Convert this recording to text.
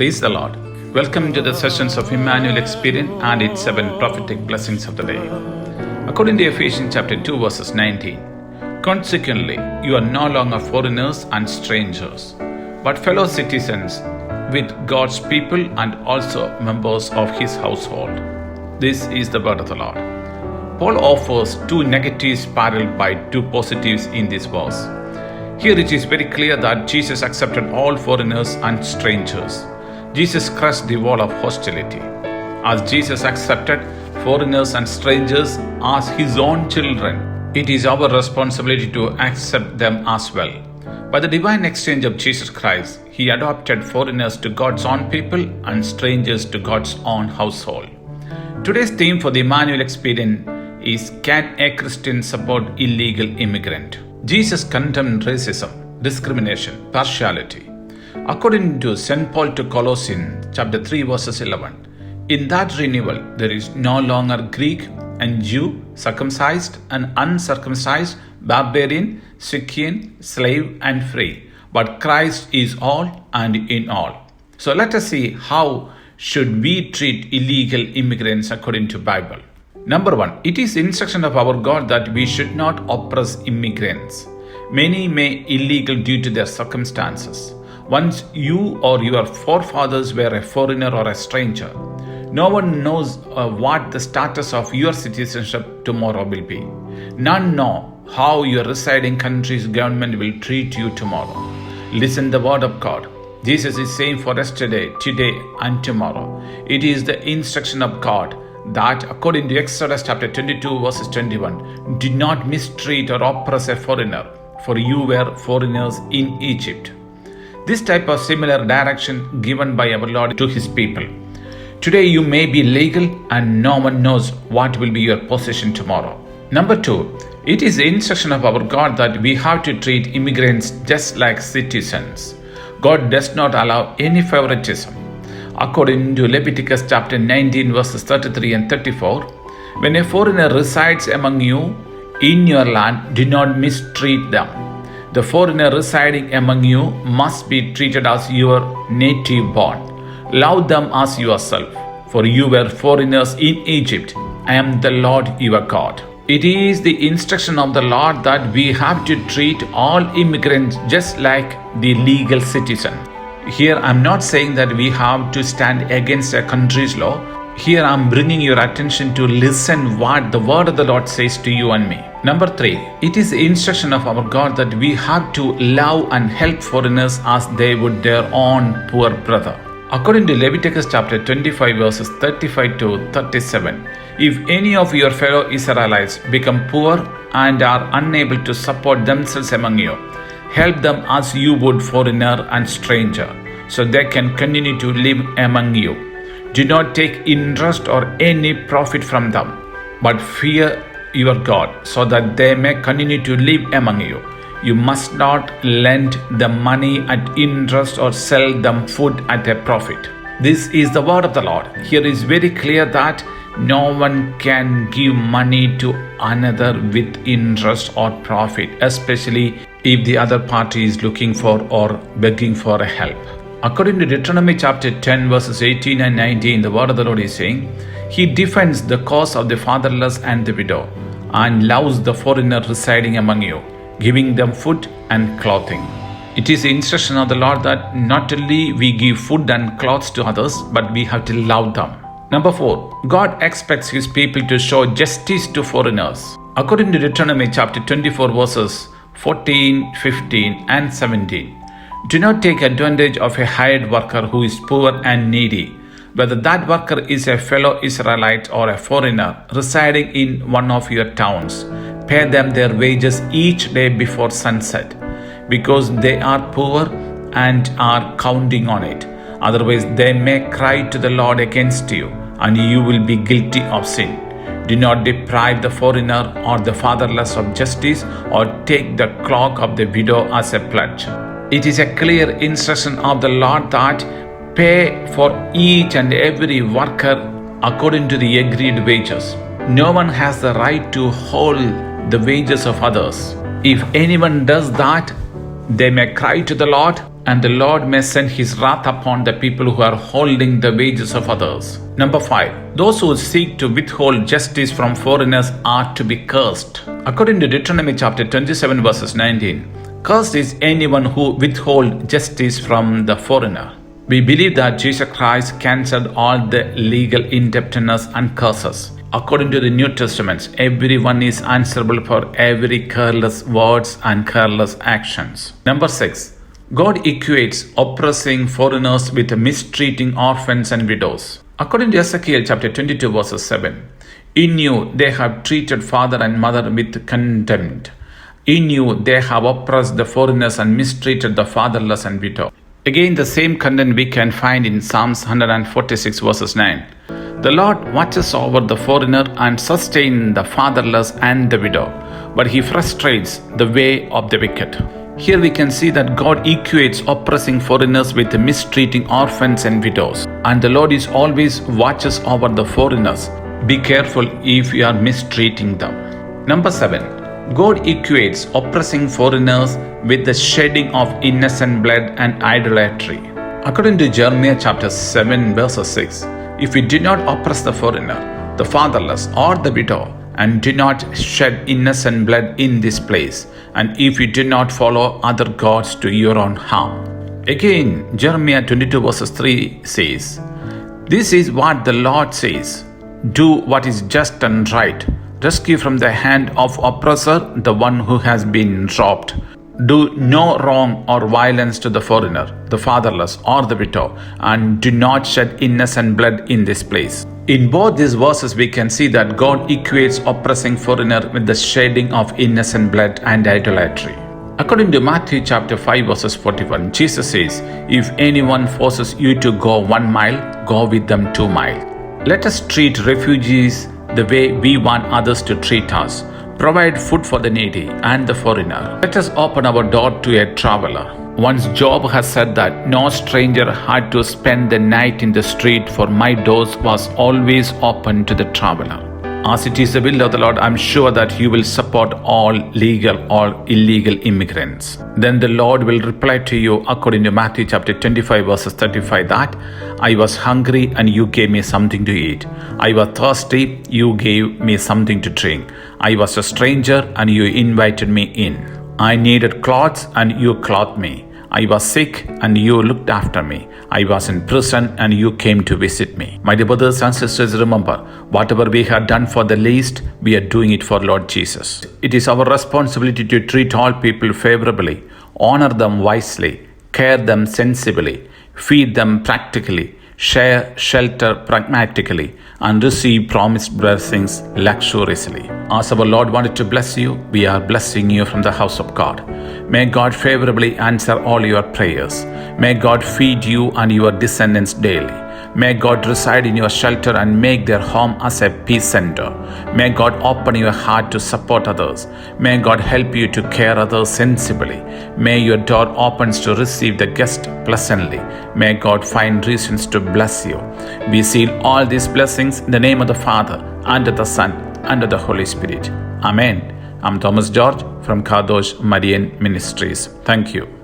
Praise the Lord. Welcome to the sessions of Emmanuel Experience and its 7 prophetic blessings of the day. According to Ephesians chapter 2 verses 19, consequently, you are no longer foreigners and strangers, but fellow citizens with God's people and also members of His household. This is the word of the Lord. Paul offers 2 negatives paralleled by 2 positives in this verse. Here it is very clear that Jesus accepted all foreigners and strangers. Jesus crushed the wall of hostility. As Jesus accepted foreigners and strangers as His own children, it is our responsibility to accept them as well. By the divine exchange of Jesus Christ, He adopted foreigners to God's own people and strangers to God's own household. Today's theme for the Emmanuel Experience is, Can a Christian support illegal immigrant? Jesus condemned racism, discrimination, partiality. According to St. Paul to Colossians chapter 3 verses 11, in that renewal there is no longer Greek and Jew, circumcised and uncircumcised, barbarian, Scythian, slave and free, but Christ is all and in all. So let us see how should we treat illegal immigrants according to Bible. Number 1, it is instruction of our God that we should not oppress immigrants. Many may illegal due to their circumstances. Once you or your forefathers were a foreigner or a stranger, no one knows what the status of your citizenship tomorrow will be. None know how your residing country's government will treat you tomorrow. Listen the word of God. Jesus is saying for yesterday, today and tomorrow. It is the instruction of God that according to Exodus chapter 22 verses 21, do not mistreat or oppress a foreigner, for you were foreigners in Egypt. This type of similar direction given by our Lord to His people. Today you may be legal and no one knows what will be your position tomorrow. Number 2, it is the instruction of our God that we have to treat immigrants just like citizens. God does not allow any favoritism. According to Leviticus chapter 19 verses 33 and 34, when a foreigner resides among you in your land, do not mistreat them. The foreigner residing among you must be treated as your native born. Love them as yourself, for you were foreigners in Egypt. I am the Lord your God. It is the instruction of the Lord that we have to treat all immigrants just like the legal citizen. Here I am not saying that we have to stand against a country's law. Here I am bringing your attention to listen what the word of the Lord says to you and me. Number 3, it is the instruction of our God that we have to love and help foreigners as they would their own poor brother. According to Leviticus chapter 25 verses 35 to 37, if any of your fellow Israelites become poor and are unable to support themselves among you, help them as you would foreigner and stranger, so they can continue to live among you. Do not take interest or any profit from them, but fear your God, so that they may continue to live among you. You must not lend them money at interest or sell them food at a profit. This is the word of the Lord. Here is very clear that no one can give money to another with interest or profit, especially if the other party is looking for or begging for a help. According to Deuteronomy chapter 10 verses 18 and 19, the word of the Lord is saying, He defends the cause of the fatherless and the widow and loves the foreigner residing among you, giving them food and clothing. It is the instruction of the Lord that not only we give food and clothes to others, but we have to love them. Number 4, God expects His people to show justice to foreigners. According to Deuteronomy chapter 24 verses 14, 15 and 17, do not take advantage of a hired worker who is poor and needy, whether that worker is a fellow Israelite or a foreigner residing in one of your towns. Pay them their wages each day before sunset, because they are poor and are counting on it. Otherwise, they may cry to the Lord against you, and you will be guilty of sin. Do not deprive the foreigner or the fatherless of justice, or take the cloak of the widow as a pledge. It is a clear instruction of the Lord that pay for each and every worker according to the agreed wages. No one has the right to hold the wages of others. If anyone does that, they may cry to the Lord and the Lord may send his wrath upon the people who are holding the wages of others. Number 5. Those who seek to withhold justice from foreigners are to be cursed. According to Deuteronomy chapter 27 verses 19, cursed is anyone who withholds justice from the foreigner. We believe that Jesus Christ cancelled all the legal indebtedness and curses. According to the New Testament, everyone is answerable for every careless words and careless actions. Number 6. God equates oppressing foreigners with mistreating orphans and widows. According to Ezekiel chapter 22 verses 7, in you they have treated father and mother with contempt. In you they have oppressed the foreigners and mistreated the fatherless and widow. Again, the same content we can find in Psalms 146 verses 9. The Lord watches over the foreigner and sustains the fatherless and the widow, but he frustrates the way of the wicked. Here we can see that God equates oppressing foreigners with mistreating orphans and widows. And the Lord is always watches over the foreigners. Be careful if you are mistreating them. Number 7. God equates oppressing foreigners with the shedding of innocent blood and idolatry. According to Jeremiah chapter 7 verse 6, if we do not oppress the foreigner, the fatherless or the widow, and do not shed innocent blood in this place, and if you do not follow other gods to your own harm. Again, Jeremiah 22 verses 3 says, this is what the Lord says, do what is just and right. Rescue from the hand of oppressor the one who has been robbed. Do no wrong or violence to the foreigner, the fatherless, or the widow, and do not shed innocent blood in this place. In both these verses, we can see that God equates oppressing foreigner with the shedding of innocent blood and idolatry. According to Matthew chapter 5 verses 41, Jesus says, if anyone forces you to go 1 mile, go with them 2 miles. Let us treat refugees the way we want others to treat us. Provide food for the needy and the foreigner. Let us open our door to a traveler. Once Job has said that no stranger had to spend the night in the street, for my doors was always open to the traveler. As it is the will of the Lord, I am sure that you will support all legal or illegal immigrants. Then the Lord will reply to you according to Matthew chapter 25 verses 35 that I was hungry and you gave me something to eat. I was thirsty, you gave me something to drink. I was a stranger and you invited me in. I needed clothes and you clothed me. I was sick and you looked after me. I was in prison and you came to visit me. My dear brothers and sisters, remember, whatever we have done for the least, we are doing it for Lord Jesus. It is our responsibility to treat all people favorably, honor them wisely, care them sensibly, feed them practically, share shelter pragmatically, and receive promised blessings luxuriously. As our Lord wanted to bless you, we are blessing you from the house of God. May God favorably answer all your prayers. May God feed you and your descendants daily. May God reside in your shelter and make their home as a peace center. May God open your heart to support others. May God help you to care others sensibly. May your door opens to receive the guest pleasantly. May God find reasons to bless you. We seal all these blessings in the name of the Father, and of the Son, and of the Holy Spirit. Amen. I'm Thomas George from Kadosh Marian Ministries. Thank you.